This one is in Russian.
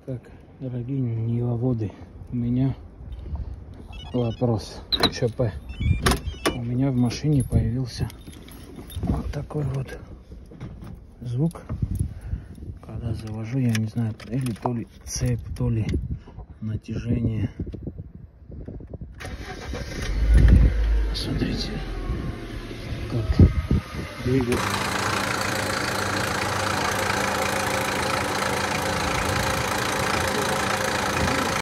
Так, дорогие нивоводы, у меня вопрос. ЧП. У меня в машине появился вот такой вот звук. Когда завожу, я не знаю, или то ли цепь, то ли натяжение. Смотрите, как двигается.